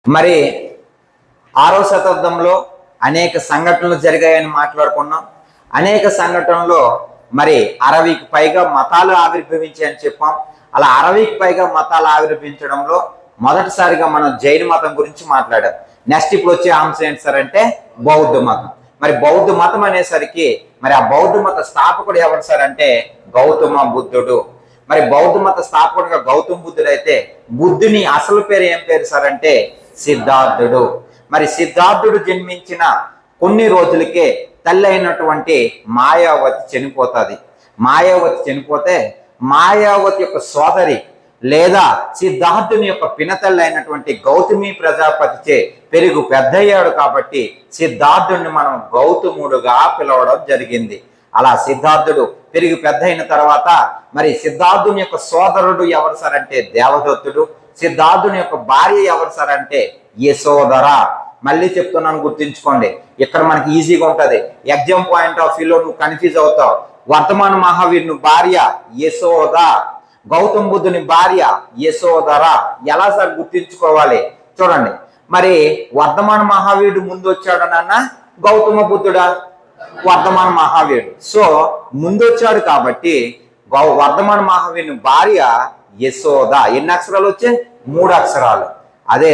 మరి 6వ శతాబ్దంలో అనేక సంఘటనలు జరిగాయని మాట్లాడుకున్నాం. అనేక సంఘటనలో మరి 60కి పైగా మతాలు ఆవిర్భవించాయని చెప్పాం. అలా 60కి పైగా మతాలు ఆవిర్భవించడంలో మొదటిసారిగా మనం జైన మతం గురించి మాట్లాడాం. నెక్స్ట్ ఇప్పుడు వచ్చే అంశం ఏంటి సార్ అంటే బౌద్ధ మతం. మరి బౌద్ధ మతం అనేసరికి మరి ఆ బౌద్ధ మత స్థాపకుడు ఎవరు సార్ అంటే గౌతమ బుద్ధుడు. మరి బౌద్ధ మత స్థాపకుడుగా గౌతమ బుద్ధుడు అయితే బుద్ధుని అసలు పేరు ఏం పేరు సార్ అంటే సిద్ధార్థుడు. మరి సిద్ధార్థుడు జన్మించిన కొన్ని రోజులకే తల్లి అయినటువంటి మాయావతి చనిపోతుంది. మాయావతి చనిపోతే మాయావతి యొక్క సోదరి లేదా సిద్ధార్థుని యొక్క పినతల్లి అయినటువంటి గౌతమి ప్రజాపతిచే పెరుగు పెద్దయ్యాడు కాబట్టి సిద్ధార్థుడిని మనం గౌతముడుగా పిలవడం జరిగింది. అలా సిద్ధార్థుడు పెరిగి పెద్ద అయిన తర్వాత మరి సిద్ధార్థుని యొక్క సోదరుడు ఎవరు సార్ అంటే దేవదత్తుడు. సిద్ధార్థుని యొక్క భార్య ఎవరు సార్ అంటే యశోధర. మళ్ళీ చెప్తున్నాను, గుర్తుంచుకోండి. ఇక్కడ మనకి ఈజీగా ఉంటుంది. ఎగ్జామ్ పాయింట్ ఆఫ్ వ్యూలో నువ్వు కన్ఫ్యూజ్ అవుతావు. వర్తమాన మహావీరుని భార్య యశోద, గౌతమ బుద్ధుని భార్య యశోధర. ఎలా సార్ గుర్తించుకోవాలి చూడండి. మరి వర్ధమాన మహావీరుడు ముందు వచ్చాడు నాన్న, గౌతమ బుద్ధుడా? వర్ధమాన మహావీరుడు. సో ముందు వచ్చాడు కాబట్టి వర్ధమాన మహావీరుని భార్య యశోద. ఎన్ని అక్షరాలు వచ్చాయి? 3 అక్షరాలు. అదే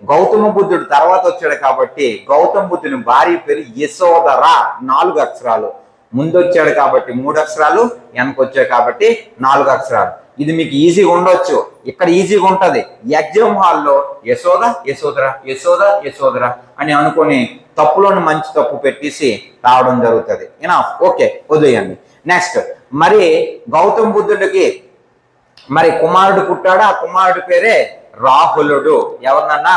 గౌతమ బుద్ధుడు తర్వాత వచ్చాడు కాబట్టి గౌతమ బుద్ధుని భార్య పేరు యశోధర, 4 అక్షరాలు. ముందు వచ్చాడు కాబట్టి 3 అక్షరాలు, వెనకొచ్చాడు కాబట్టి 4 అక్షరాలు. ఇది మీకు ఈజీగా ఉండొచ్చు, ఇక్కడ ఈజీగా ఉంటది. ఎగ్జామ్ హాల్లో యశోద యశోధర యశోద యశోధర అని అనుకొని తప్పులోని మంచి తప్పు పెట్టేసి రావడం జరుగుతుంది. ఓకే, వదిలేయండి. నెక్స్ట్ మరి గౌతమ బుద్ధుడికి మరి కుమారుడు పుట్టాడు. ఆ కుమారుడి పేరే రాహులుడు. ఎవరినన్నా?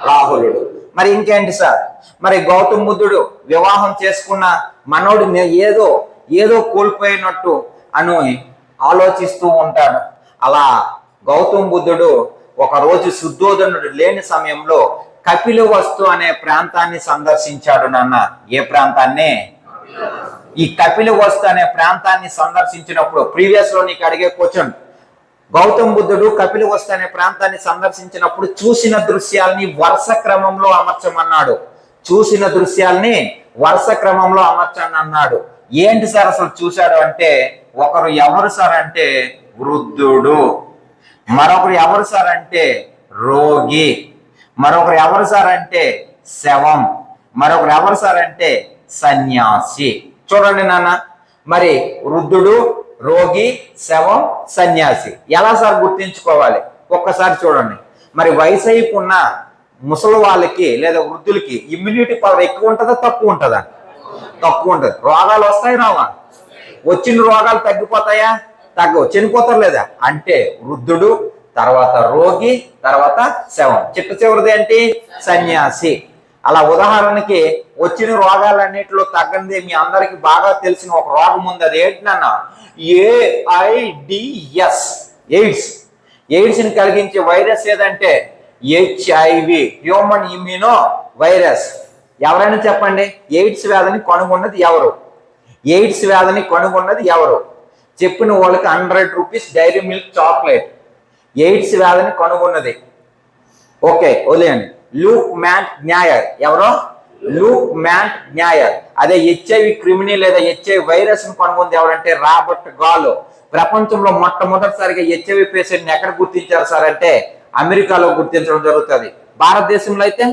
రాహులుడు. మరి ఇంకేంటి సార్, మరి గౌతమ బుద్ధుడు వివాహం చేసుకున్న మనోడు ఏదో కోల్పోయినట్టు అని ఆలోచిస్తూ ఉంటాడు. అలా గౌతమ బుద్ధుడు ఒకరోజు శుద్ధోదనుడు లేని సమయంలో కపిలవస్తు అనే ప్రాంతాన్ని సందర్శించాడు నాన్న. ఏ ప్రాంతాన్ని? ఈ కపిలవస్తు అనే ప్రాంతాన్ని సందర్శించినప్పుడు ప్రీవియస్ లో నీకు అడిగే క్వశ్చన్, గౌతమ బుద్ధుడు కపిలవస్తు అనే ప్రాంతాన్ని సందర్శించినప్పుడు చూసిన దృశ్యాల్ని వరుస క్రమంలో అమర్చమన్నాడు. చూసిన దృశ్యాల్ని వరుస క్రమంలో అమర్చని అన్నాడు. ఏంటి సార్ అసలు చూశాడు అంటే, ఒకరు ఎవరు సార్ అంటే వృద్ధుడు, మరొకరు ఎవరు సార్ అంటే రోగి, మరొకరు ఎవరు సార్ అంటే శవం, మరొకరు ఎవరు సార్ అంటే సన్యాసి. చూడండి నాన్న, మరి వృద్ధుడు, రోగి, శవం, సన్యాసి. ఎలా సార్ గుర్తించుకోవాలి ఒక్కసారి చూడండి. మరి వయసు అయిపోయిన ముసలి వాళ్ళకి లేదా వృద్ధులకి ఇమ్యూనిటీ పవర్ ఎక్కువ ఉంటుందా తక్కువ ఉంటుందా? తక్కువ ఉంటుంది. రోగాలు వస్తాయి రావా? వచ్చిన రోగాలు తగ్గిపోతాయా? తగ్గవు. చనిపోతారు లేదా? అంటే వృద్ధుడు, తర్వాత రోగి, తర్వాత శవం. చిట్ట చివరిది ఏంటి? సన్యాసి. అలా ఉదాహరణకి వచ్చిన రోగాలన్నిటిలో తగ్గనిది మీ అందరికి బాగా తెలిసిన ఒక రోగం ఉంది. అది ఏంటన్నా? AIDS, AIDS. ఎయిడ్స్ని కలిగించే వైరస్ ఏదంటే HIV, హ్యూమన్ ఇమ్యూనో వైరస్. ఎవరైనా చెప్పండి, ఎయిడ్స్ వ్యాధిని కనుగొన్నది ఎవరు? ఎయిడ్స్ వ్యాధిని కనుగొన్నది ఎవరు? చెప్పిన వాళ్ళకి 100 rupees Dairy Milk chocolate. AIDS వ్యాధిని కనుగొన్నది ఓకే వదిలేయండి, లూక్ మ్యాట్ న్యాయర్. ఎవరో? Luc Montagnier. అదే HIV క్రిమిని లేదా HIV వైరస్ ను కనుగొంది ఎవరంటే రాబర్ట్ గాలో. ప్రపంచంలో మొట్టమొదటిసారిగా HIV పేషెంట్ ఎక్కడ గుర్తించారు సార్ అంటే అమెరికాలో గుర్తించడం జరుగుతుంది. భారతదేశంలో అయితే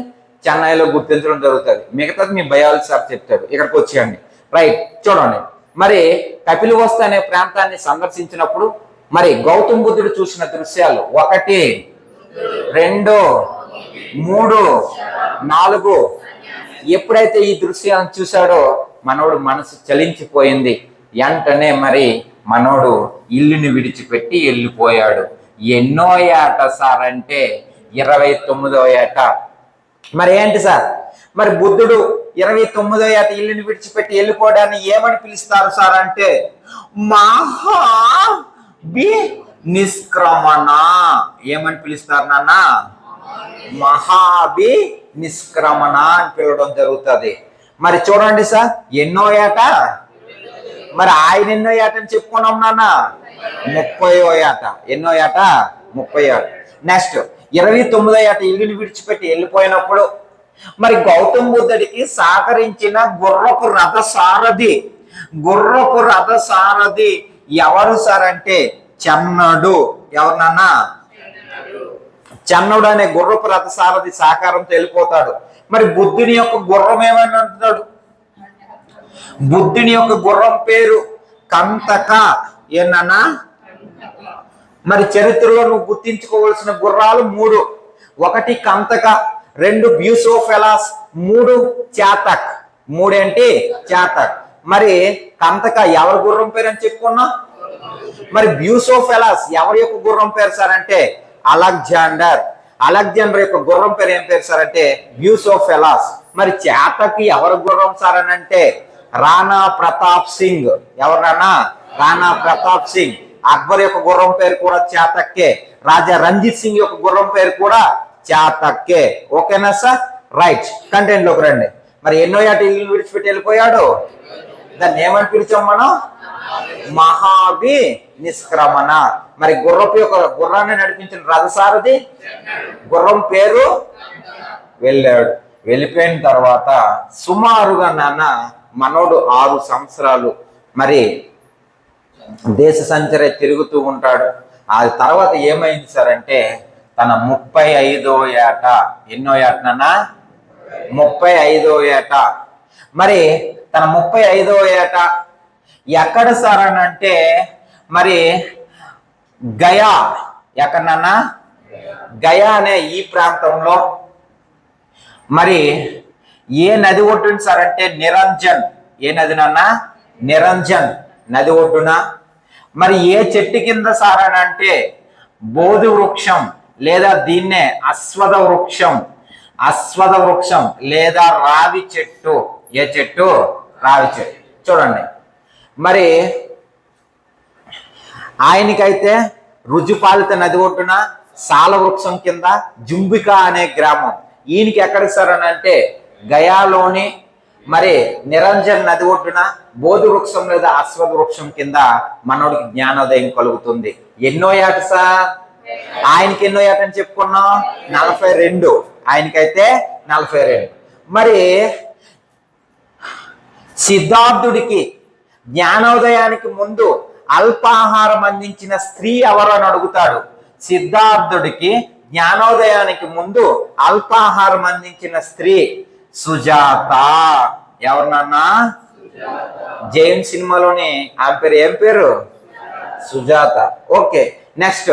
చెన్నైలో గుర్తించడం జరుగుతుంది. మిగతాది మీ బయాలజీ సార్ చెప్తాడు. ఇక్కడికి వచ్చేయండి. రైట్, చూడండి. మరి కపిలవస్తు అనే ప్రాంతాన్ని సందర్శించినప్పుడు మరి గౌతమ బుద్ధుడు చూసిన దృశ్యాలు 1, 2, 3, 4. ఎప్పుడైతే ఈ దృశ్యాలను చూశాడో మనోడు మనసు చలించిపోయింది. వెంటనే మరి మనోడు ఇల్లుని విడిచిపెట్టి వెళ్ళిపోయాడు. ఎన్నో ఏట సార్ అంటే 29వ ఏట. మరి ఏంటి సార్, మరి బుద్ధుడు 29వ ఏట ఇల్లుని విడిచిపెట్టి వెళ్ళిపోవడాన్ని ఏమని పిలుస్తారు సార్ అంటే నిష్క్రమణ. ఏమని పిలుస్తారు నాన్న? మహాభి నిష్క్రమణ అని పిలవడం జరుగుతుంది. మరి చూడండి సార్, ఎన్నో ఏట? మరి ఆయన ఎన్నో ఏట అని చెప్పుకున్నాం నాన్న? 30వ ఏట. ఎన్నో ఏట? 30 ఏట. నెక్స్ట్ 29వ ఏట ఇల్లుని విడిచిపెట్టి వెళ్ళిపోయినప్పుడు మరి గౌతమ బుద్ధుడికి సహకరించిన గుర్రపు రథ సారథి ఎవరు సార్ అంటే చెన్నడు. ఎవరినన్నా? చెన్నడు అనే గుర్రపు రథ సారథి సహకారంతో వెళ్ళిపోతాడు. మరి బుద్ధుని యొక్క గుర్రం ఏమని అంటున్నాడు? బుద్ధుని యొక్క గుర్రం పేరు కంతక. ఏనన్నా? మరి చరిత్రలో నువ్వు గుర్తించుకోవాల్సిన గుర్రాలు 3. 1 కంతక, 2 బ్యూసోఫెలాస్, 3 చాతక్. 3 ఏంటి? చాతక్. మరి కంతక ఎవరి గుర్రం పేరు అని చెప్పుకున్నా? మరి బ్యూసోఫెలాస్ ఎవరి యొక్క గుర్రం పేరు సార్ అంటే అలెగ్జాండర్ యొక్క గుర్రం పేరు ఏం పేరు సార్ అంటే బ్యూసోఫెలాస్. మరి చాతక్ ఎవరి గుర్రం సార్ అని అంటే రాణా ప్రతాప్ సింగ్. ఎవరన్నా? రాణా ప్రతాప్ సింగ్. అక్బర్ యొక్క గుర్రం పేరు కూడా చాతక్కే. రాజా రంజిత్ సింగ్ యొక్క గుర్రం పేరు కూడా చాతక్కే. ఓకేనా సార్? రైట్, కంటెంట్ లోకి రండి. మరి ఎన్నో ఏట ఇల్లు విడిచిపెట్టి వెళ్ళిపోయాడు? దాన్ని ఏమని పిలిచాం మనం? మహాభి నిష్క్రమణ. మరి గుర్రాన్ని నడిపించిన రథసారథి గుర్రం పేరు వెళ్ళాడు. వెళ్ళిపోయిన తర్వాత సుమారుగా మనోడు 6 సంవత్సరాలు మరి దేశ సంచరి తిరుగుతూ ఉంటాడు. ఆ తర్వాత ఏమైంది సార్ అంటే తన 35వ ఏట, ఎన్నో ఏటనన్నా? 35వ ఏట. మరి తన 35వ ఏట ఎక్కడ సార్ అని అంటే మరి గయా. ఎక్కడన్నా? గయా అనే ఈ ప్రాంతంలో మరి ఏ నది ఒడ్డున సార్ అంటే నిరంజన్. ఏ నది నాన్న? నిరంజన్ నది ఒడ్డున. మరి ఏ చెట్టు కింద సార్ అని అంటే బోధి వృక్షం లేదా దీన్నే అశ్వథ వృక్షం లేదా రావి చెట్టు. ఏ చెట్టు? రావి చెట్టు. చూడండి, మరి ఆయనకైతే రుజుపాలిత నది ఒడ్డున సాల వృక్షం కింద జుంబిక అనే గ్రామం. ఈయనకి ఎక్కడ సార్ అని అంటే గయాలోని మరి నిరంజన్ నది ఒడ్డున బోధి వృక్షం లేదా అశ్వథ వృక్షం కింద మనోడికి జ్ఞానోదయం కలుగుతుంది. ఎన్నో ఏట సార్? ఆయనకి ఎన్నో ఏట అని చెప్పుకున్నాం? 42. ఆయనకైతే 42. మరి సిద్ధార్థుడికి జ్ఞానోదయానికి ముందు అల్పాహారం అందించిన స్త్రీ ఎవరు అని అడుగుతాడు. సిద్ధార్థుడికి జ్ఞానోదయానికి ముందు అల్పాహారం అందించిన స్త్రీ సుజాత. ఎవరినన్నా? జైన్ సినిమాలోని ఆమె పేరు ఏం పేరు? సుజాత. Okay, next.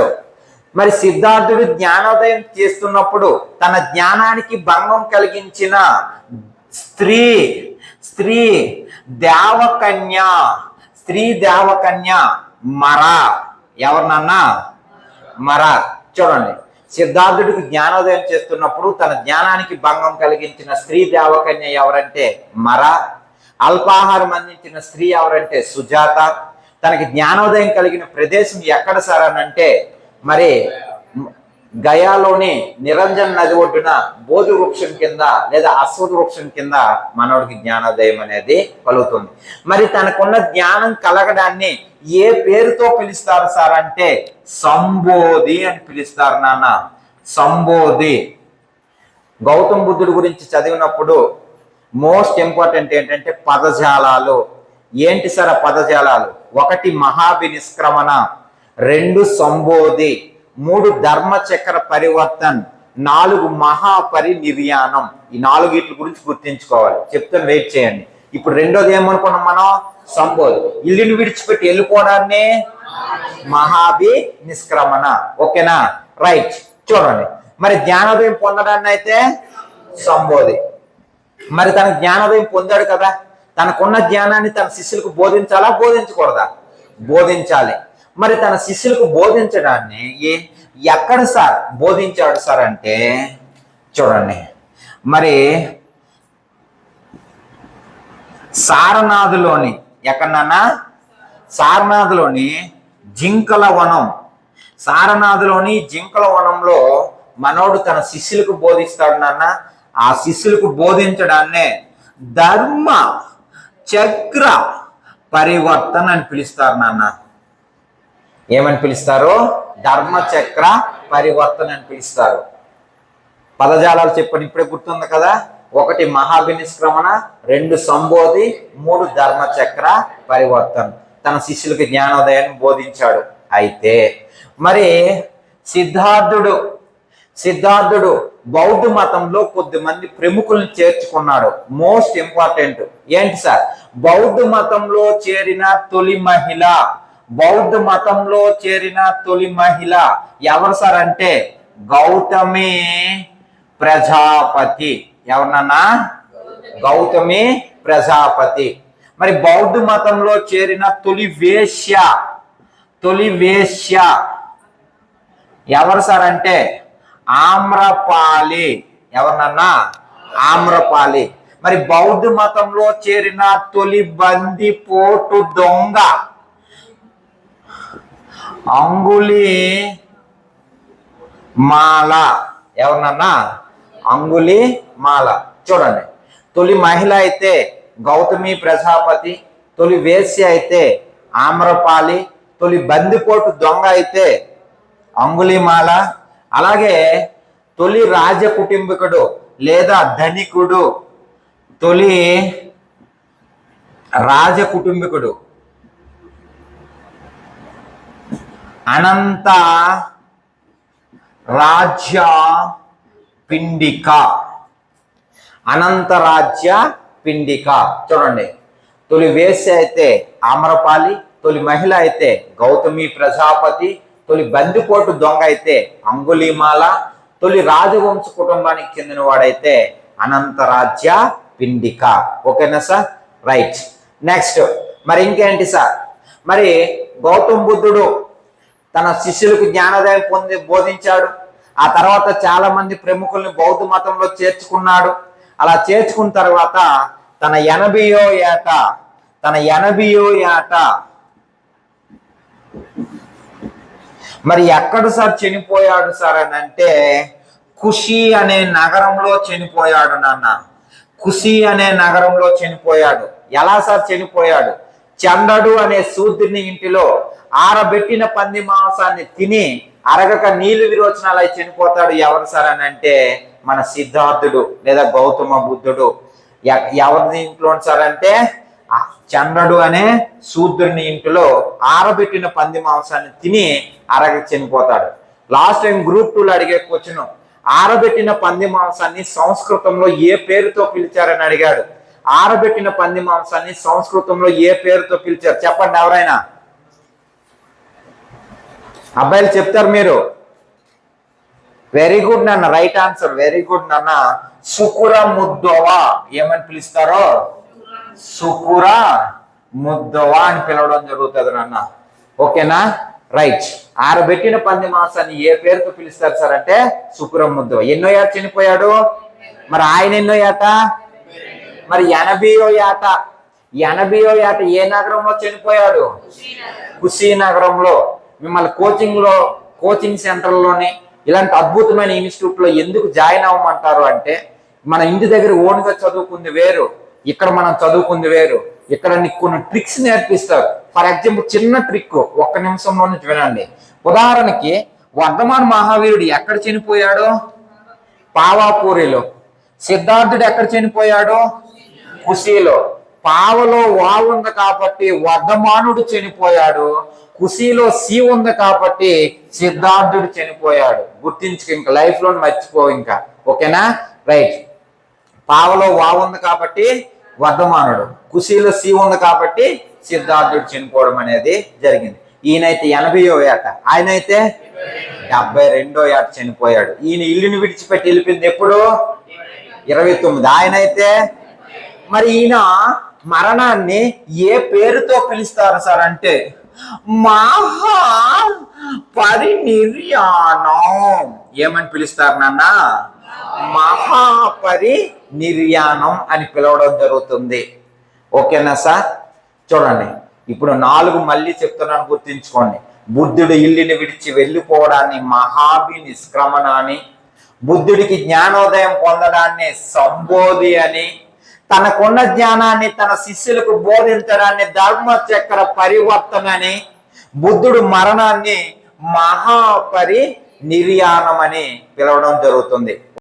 మరి సిద్ధార్థుడు జ్ఞానోదయం చేస్తున్నప్పుడు తన జ్ఞానానికి భంగం కలిగించిన స్త్రీ దేవకన్య మర. ఎవరినన్నా? మర. చూడండి, సిద్ధార్థుడికి జ్ఞానోదయం చేస్తున్నప్పుడు తన జ్ఞానానికి భంగం కలిగించిన స్త్రీ దేవకన్య ఎవరంటే మర. అల్పాహారం అందించిన స్త్రీ ఎవరంటే సుజాత. తనకి జ్ఞానోదయం కలిగిన ప్రదేశం ఎక్కడ సార్ అని అంటే మరి గయాలోని నిరంజన్ నది ఒడ్డున బోధి వృక్షం కింద లేదా అశ్వథ వృక్షం కింద మనోడికి జ్ఞానోదయం అనేది కలుగుతుంది. మరి తనకున్న జ్ఞానం కలగడాన్ని ఏ పేరుతో పిలుస్తారు సార్ అంటే సంబోధి అని పిలుస్తారు నాన్న. సంబోధి. గౌతమ బుద్ధుడి గురించి చదివినప్పుడు మోస్ట్ ఇంపార్టెంట్ ఏంటంటే పదజాలాలు. ఏంటి సార్ ఆ పదజాలాలు? 1 మహాభి నిష్క్రమణ, 2 సంబోధి, 3 ధర్మచక్ర పరివర్తన్, 4 మహాపరినిర్యాణం. ఈ 4 వీటి గురించి గుర్తించుకోవాలి. చెప్తాను, వెయిట్ చేయండి. ఇప్పుడు రెండోది ఏమనుకున్నాం మనం? సంబోధి. ఇల్లుని విడిచిపెట్టి వెళ్ళిపోవడాన్ని మహాభి నిష్క్రమణ. ఓకేనా? రైట్. చూడండి, మరి జ్ఞానోదయం పొందడాన్ని అయితే సంబోధి. మరి తన జ్ఞానోదయం పొందాడు కదా, తనకున్న జ్ఞానాన్ని తన శిష్యులకు బోధించాలా బోధించకూడదా? బోధించాలి. మరి తన శిష్యులకు బోధించడాన్ని ఎక్కడ సార్ బోధించాడు సార్ అంటే చూడండి, మరి సారనాథులోని ఎక్కడన్నా సారనాథులోని జింకల వనంలో మనోడు తన శిష్యులకు బోధిస్తాడు నాన్న. ఆ శిష్యులకు బోధించడాన్నే ధర్మ చక్ర పరివర్తన అని పిలుస్తారు నాన్న. ఏమని పిలుస్తారు? ధర్మచక్ర పరివర్తన అని పిలుస్తారు. పదజాలాలు చెప్పని ఇప్పుడే గుర్తుంది కదా. 1 మహాభినిష్క్రమణ, 2 సంబోధి, 3 ధర్మచక్ర పరివర్తన. తన శిష్యులకి జ్ఞానోదయాన్ని బోధించాడు. అయితే మరి సిద్ధార్థుడు బౌద్ధ మతంలో కొద్దిమంది ప్రముఖుల్ని చేర్చుకున్నాడు. మోస్ట్ ఇంపార్టెంట్ ఏంటి సార్? బౌద్ధ మతంలో చేరిన తొలి మహిళ ఎవరు సార్ అంటే గౌతమి ప్రజాపతి. ఎవరన్నా? గౌతమి ప్రజాపతి. మరి బౌద్ధ మతంలో చేరిన తొలి వేశ్య ఎవరు సార్ అంటే ఆమ్రపాలి. ఎవరినన్నా? ఆమ్రపాలి. మరి బౌద్ధ మతంలో చేరిన తొలి బందిపోటు దొంగ అంగుళిమాల. ఎవరినన్నా? అంగుళిమాల. చూడండి, తొలి మహిళ అయితే గౌతమి ప్రజాపతి, తొలి వేశ్య అయితే ఆమ్రపాలి, తొలి బందిపోటు దొంగ అయితే అంగుళిమాల. అలాగే తొలి రాజ కుటుంబీకుడు లేదా ధనికుడు, తొలి రాజ కుటుంబీకుడు అనంత రాజ్య పిండిక. చూడండి, తొలి వేశ్య అయితే ఆమ్రపాలి, తొలి మహిళ అయితే గౌతమి ప్రజాపతి, తొలి బందిపోటు దొంగ అయితే అంగుళిమాల, తొలి రాజవంశ కుటుంబానికి చెందిన వాడైతే అనంతరాజ్య పిండిక. ఓకేనా సార్? రైట్. నెక్స్ట్ మరి ఇంకేంటి సార్? మరి గౌతమ బుద్ధుడు తన శిష్యులకు జ్ఞానోదయం బోధించాడు. ఆ తర్వాత చాలా మంది ప్రముఖుల్ని బౌద్ధ మతంలో చేర్చుకున్నాడు. అలా చేర్చుకున్న తర్వాత తన 80వ ఏట మరి ఎక్కడ సార్ చనిపోయాడు సార్ అని అంటే కుషి అనే నగరంలో చనిపోయాడు నాన్న. కుషి అనే నగరంలో చనిపోయాడు. ఎలా సార్ చనిపోయాడు? చండడు అనే శూద్రుని ఇంటిలో ఆరబెట్టిన పంది మాంసాన్ని తిని అరగక నీళ్లు విరోచనాలు అయి చనిపోతాడు. ఎవరు సార్ అని అంటే మన సిద్ధార్థుడు లేదా గౌతమ బుద్ధుడు. ఎవరి ఇంట్లో సార్ అంటే చండడు అనే శూద్రుని ఇంటిలో ఆరబెట్టిన పంది మాంసాన్ని తిని అరగ చనిపోతాడు. లాస్ట్ టైం గ్రూప్ 2లో అడిగే క్వశ్చన్, ఆరబెట్టిన పంది మాంసాన్ని సంస్కృతంలో ఏ పేరుతో పిలిచారని అడిగాడు. ఆరబెట్టిన పంది మాంసాన్ని సంస్కృతంలో ఏ పేరుతో పిలిచారు చెప్పండి ఎవరైనా? అబ్బాయిలు చెప్తారు మీరు. వెరీ గుడ్ నాన్న, రైట్ ఆన్సర్, వెరీ గుడ్ నాన్న. సుకుర ముద్దోవా ఏమని పిలుస్తారో సుకుర ముద్దోవా అని పిలవడం జరుగుతుంది నాన్న. ఓకేనా? రైట్. ఆరబెట్టిన పంది మాంసాన్ని ఏ పేరుతో పిలుస్తారు సార్ అంటే సుకుర ముద్దోవా. ఎన్నో ఏట చనిపోయాడు? మరి ఆయన ఎన్నో ఏట? మరి 80వ ఏట ఏ నగరంలో చనిపోయాడు? కుషినగరంలో. మిమ్మల్ని కోచింగ్ సెంటర్లోని ఇలాంటి అద్భుతమైన ఇన్స్టిట్యూట్ లో ఎందుకు జాయిన్ అవ్వమంటారు అంటే మన ఇంటి దగ్గర ఓన్గా చదువుకుంది వేరు, ఇక్కడ మనం చదువుకుంది వేరు. ఇక్కడ నీకు కొన్ని ట్రిక్స్ నేర్పిస్తారు. ఫర్ ఎగ్జాంపుల్ చిన్న ట్రిక్ 1 నిమిషంలో నుంచి వినండి. ఉదాహరణకి వర్ధమాన మహావీరుడు ఎక్కడ చనిపోయాడు? పావాపూరిలో. సిద్ధార్థుడు ఎక్కడ చనిపోయాడు? కుషిలో. పావలో వా ఉంది కాబట్టి వర్ధమానుడు చనిపోయాడు. కుషిలో సి ఉంది కాబట్టి సిద్ధార్థుడు చనిపోయాడు. గుర్తించుకు, ఇంకా లైఫ్ లో మర్చిపోవు ఇంకా. ఓకేనా? రైట్. పావలో వా ఉంది కాబట్టి వర్ధమానుడు, కుషిలో సి ఉంది కాబట్టి సిద్ధార్థుడు చనిపోవడం అనేది జరిగింది. ఈయనైతే 80వ ఏట, ఆయనైతే 72వ ఏట చనిపోయాడు. ఈయన ఇల్లుని విడిచిపెట్టి వెళ్ళిపోయింది ఎప్పుడు? 29. ఆయనైతే మరి ఈయన మరణాన్ని ఏ పేరుతో పిలుస్తారు సార్ అంటే మహా పరినిర్యాణం. ఏమని పిలుస్తారు నాన్న? మహాపరినిర్యాణం అని పిలవడం జరుగుతుంది. ఓకేనా సార్? చూడండి, ఇప్పుడు 4 మళ్ళీ చెప్తున్నాను, గుర్తించుకోండి. బుద్ధుడు ఇల్లుని విడిచి వెళ్ళిపోవడాన్ని మహాభినిష్క్రమణ అని, బుద్ధుడికి జ్ఞానోదయం పొందడాన్ని సంబోధి అని, తనకున్న జ్ఞానాన్ని తన శిష్యులకు బోధించడాన్ని ధర్మచక్ర పరివర్తన అని, బుద్ధుడు మరణాన్ని మహాపరినిర్యాణం నిర్యాణం అని పిలవడం జరుగుతుంది.